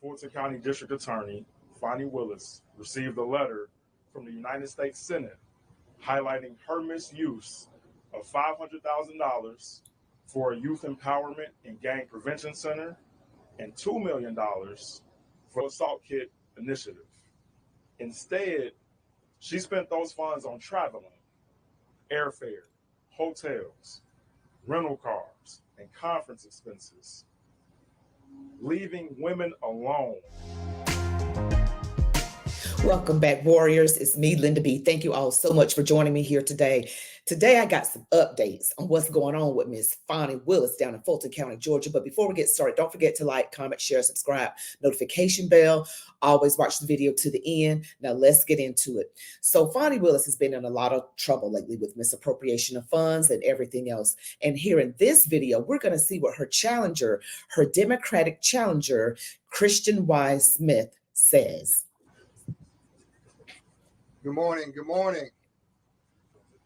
Fulton County District Attorney Fani Willis received a letter from the United States Senate highlighting her misuse of $500,000 for a youth empowerment and gang prevention center and $2 million for the assault kit initiative. Instead, she spent those funds on traveling, airfare, hotels, rental cars, and conference expenses, leaving women alone. Welcome back, Warriors. It's me, Linda B. Thank you all so much for joining me here today. Today, I got some updates on what's going on with Miss Fani Willis down in Fulton County, Georgia. But before we get started, don't forget to like, comment, share, subscribe, notification bell. Always watch the video to the end. Now, let's get into it. So Fani Willis has been in a lot of trouble lately with misappropriation of funds and everything else. And here in this video, we're going to see what her challenger, her Democratic challenger, Christian Y. Smith, says. Good morning. Good morning.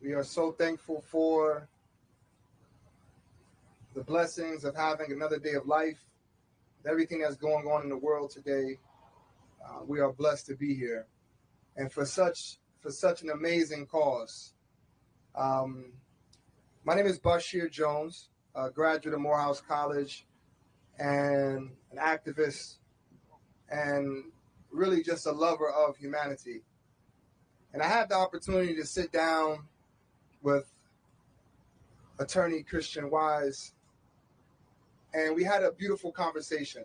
We are so thankful for the blessings of having another day of life, everything that's going on in the world today. We are blessed to be here, and for such an amazing cause. My name is Bashir Jones, a graduate of Morehouse College, and an activist, and really just a lover of humanity. And I had the opportunity to sit down with attorney Christian Wise, and we had a beautiful conversation.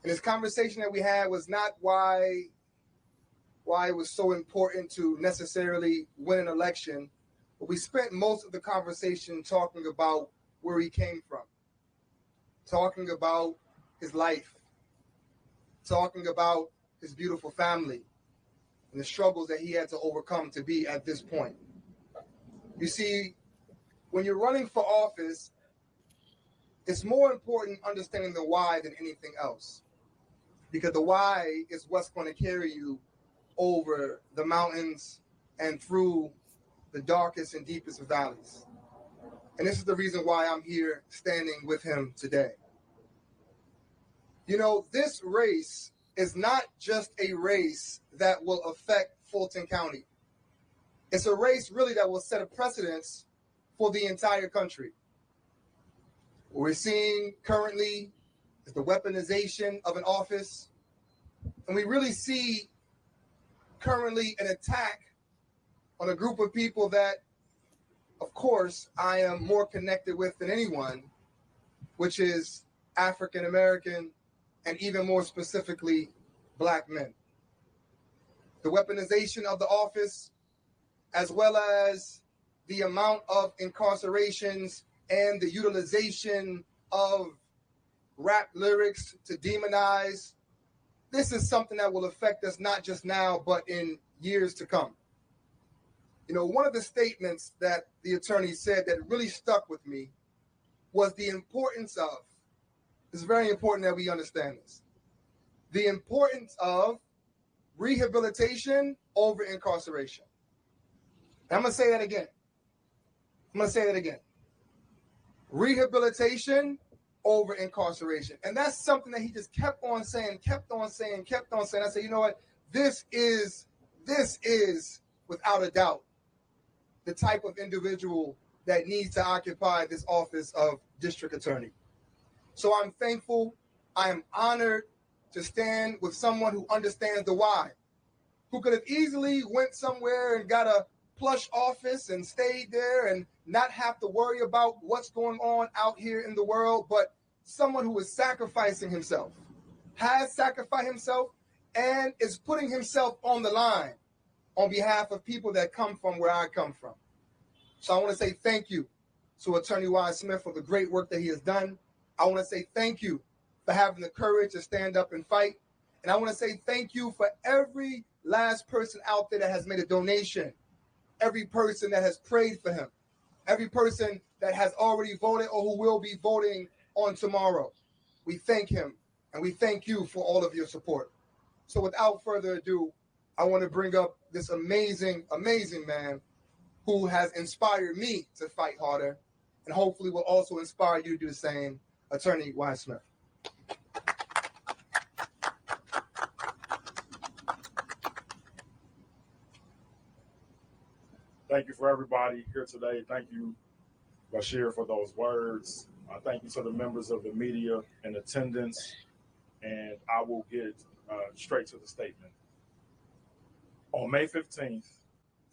And this conversation that we had was not why it was so important to necessarily win an election, but we spent most of the conversation talking about where he came from, talking about his life, talking about his beautiful family, and the struggles that he had to overcome to be at this point. You see, when you're running for office, it's more important understanding the why than anything else, because the why is what's going to carry you over the mountains and through the darkest and deepest of valleys. And this is the reason why I'm here standing with him today. You know, this race is not just a race that will affect Fulton County. It's a race really that will set a precedence for the entire country. What we're seeing currently is the weaponization of an office. And we really see currently an attack on a group of people that, of course, I am more connected with than anyone, which is African American, and even more specifically, Black men. The weaponization of the office, as well as the amount of incarcerations and the utilization of rap lyrics to demonize, this is something that will affect us not just now, but in years to come. You know, one of the statements that the attorney said that really stuck with me was the importance of, it's very important that we understand this, the importance of rehabilitation over incarceration. And I'm going to say that again. Rehabilitation over incarceration. And that's something that he just kept on saying. I said, you know what? This is without a doubt the type of individual that needs to occupy this office of district attorney. So I'm thankful. I am honored to stand with someone who understands the why, who could have easily went somewhere and got a plush office and stayed there and not have to worry about what's going on out here in the world, but someone who is sacrificing himself, has sacrificed himself, and is putting himself on the line on behalf of people that come from where I come from. So I want to say thank you to Attorney Y. Smith for the great work that he has done. I want to say thank you for having the courage to stand up and fight. And I want to say thank you for every last person out there that has made a donation, every person that has prayed for him, every person that has already voted or who will be voting on tomorrow. We thank him, and we thank you for all of your support. So without further ado, I want to bring up this amazing, amazing man who has inspired me to fight harder, and hopefully will also inspire you to do the same, Attorney Y. Smith. thank you for everybody here today. Thank you, Bashir, for those words. Thank you to the members of the media in attendance. And I will get straight to the statement. On May 15th,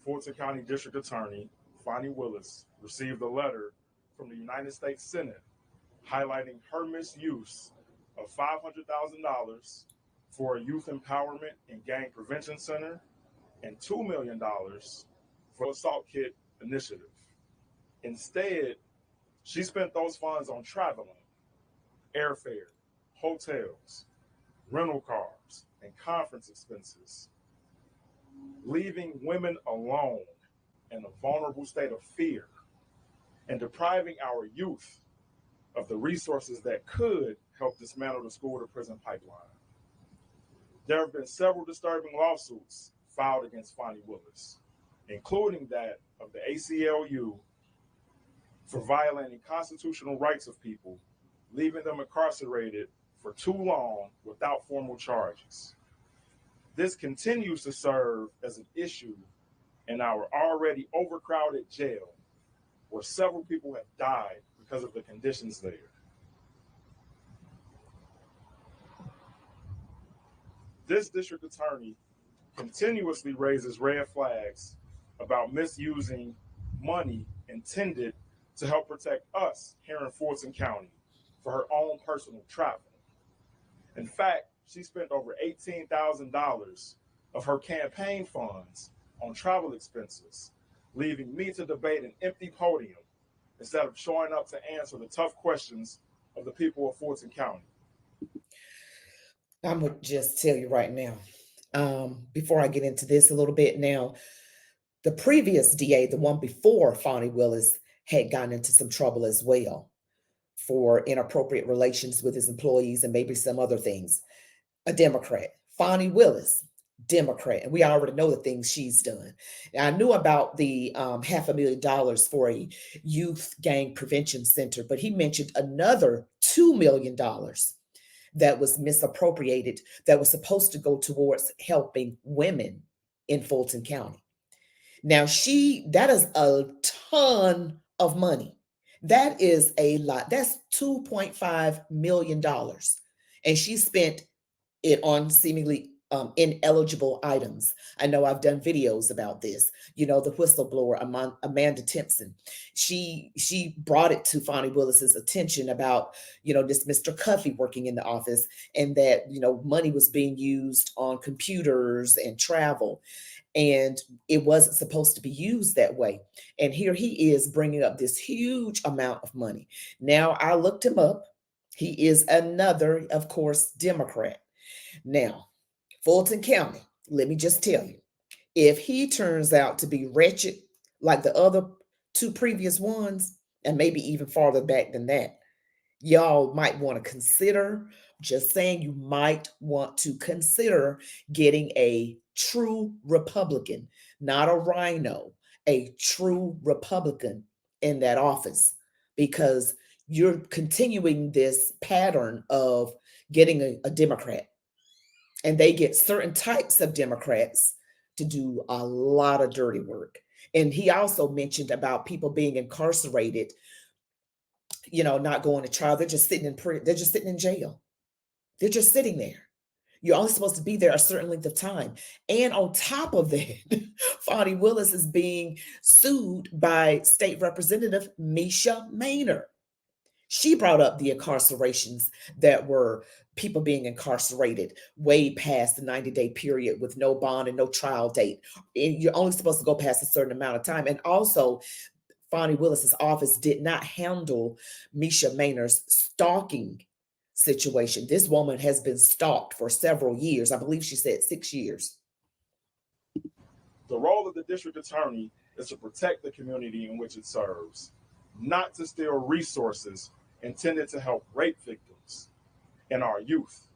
Fulton County District Attorney Fani Willis received a letter from the United States Senate highlighting her misuse of $500,000 for a youth empowerment and gang prevention center and $2 million for assault kit initiative. Instead, she spent those funds on traveling, airfare, hotels, rental cars, and conference expenses, leaving women alone in a vulnerable state of fear and depriving our youth of the resources that could help dismantle the school to prison pipeline. There have been several disturbing lawsuits filed against Fani Willis, including that of the ACLU for violating constitutional rights of people, leaving them incarcerated for too long without formal charges. This continues to serve as an issue in our already overcrowded jail, where several people have died because of the conditions there. This district attorney continuously raises red flags about misusing money intended to help protect us here in Fulton County for her own personal travel. In fact, she spent over $18,000 of her campaign funds on travel expenses, leaving me to debate an empty podium instead of showing up to answer the tough questions of the people of Fulton County. I'm going to just tell you right now, before I get into this a little bit now, the previous DA, the one before Fani Willis, had gotten into some trouble as well for inappropriate relations with his employees and maybe some other things. A Democrat. Fani Willis, Democrat. And we already know the things she's done. Now, I knew about the $500,000 for a youth gang prevention center, but he mentioned another $2 million that was misappropriated, that was supposed to go towards helping women in Fulton County. Now, that is a ton of money. That is a lot. That's $2.5 million. And she spent it on seemingly ineligible items. I know I've done videos about this. You know, the whistleblower, Amanda Timpson, she brought it to Fani Willis's attention about, this Mr. Cuffey working in the office, and that, money was being used on computers and travel. And it wasn't supposed to be used that way. And here he is bringing up this huge amount of money. Now, I looked him up. He is another, of course, Democrat. Now, Fulton County, let me just tell you, if he turns out to be wretched like the other two previous ones, and maybe even farther back than that, y'all might want to consider, just saying, you might want to consider getting a true Republican, not a rhino, a true Republican in that office, because you're continuing this pattern of getting a Democrat. And they get certain types of Democrats to do a lot of dirty work. And he also mentioned about people being incarcerated, not going to trial. They're just sitting in jail. They're just sitting there. You're only supposed to be there a certain length of time. And on top of that, Fani Willis is being sued by State Representative Misha Maynor. She brought up the incarcerations that were people being incarcerated way past the 90-day period with no bond and no trial date. And you're only supposed to go past a certain amount of time. And also, Fani Willis's office did not handle Misha Maynor's stalking situation. This woman has been stalked for several years. I believe she said 6 years. The role of the district attorney is to protect the community in which it serves, not to steal resources intended to help rape victims and our youth.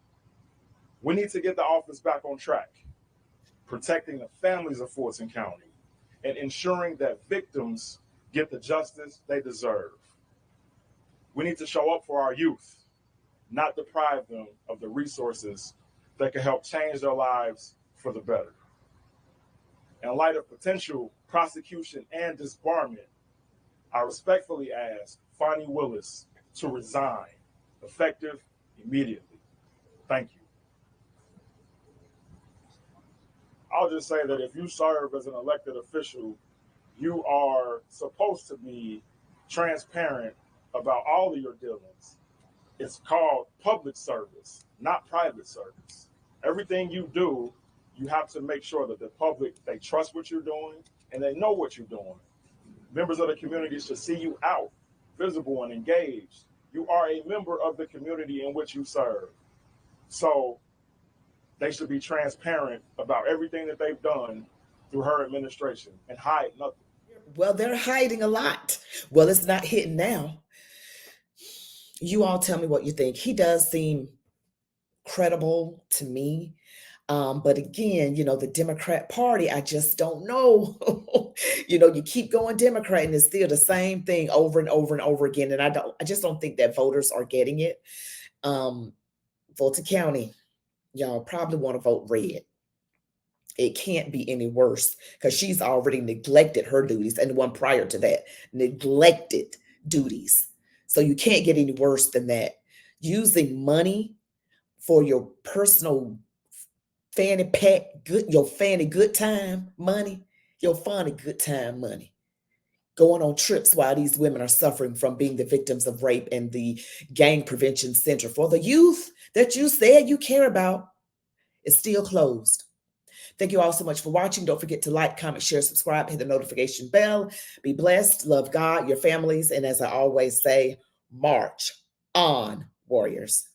We need to get the office back on track, protecting the families of Fulton County and ensuring that victims get the justice they deserve. We need to show up for our youth, not deprive them of the resources that can help change their lives for the better. In light of potential prosecution and disbarment, I respectfully ask Fani Willis to resign, effective immediately. Thank you. I'll just say that if you serve as an elected official, you are supposed to be transparent about all of your dealings. It's called public service, not private service. Everything you do, you have to make sure that the public, they trust what you're doing and they know what you're doing. Members of the community should see you out, visible and engaged. You are a member of the community in which you serve. So they should be transparent about everything that they've done through her administration and hide nothing. Well, they're hiding a lot. Well, it's not hitting now. You all tell me what you think. He does seem credible to me. But again, the Democrat Party, I just don't know. You keep going Democrat and it's still the same thing over and over and over again. And I just don't think that voters are getting it. Fulton County, y'all probably want to vote red. It can't be any worse because she's already neglected her duties, and the one prior to that neglected duties. So you can't get any worse than that. Using money for your personal fanny pack, your fanny good time money, your funny good time money. Going on trips while these women are suffering from being the victims of rape, and the gang prevention center for the youth that you said you care about is still closed. Thank you all so much for watching. Don't forget to like, comment, share, subscribe, hit the notification bell. Be blessed, love God, your families, and as I always say, march on, warriors.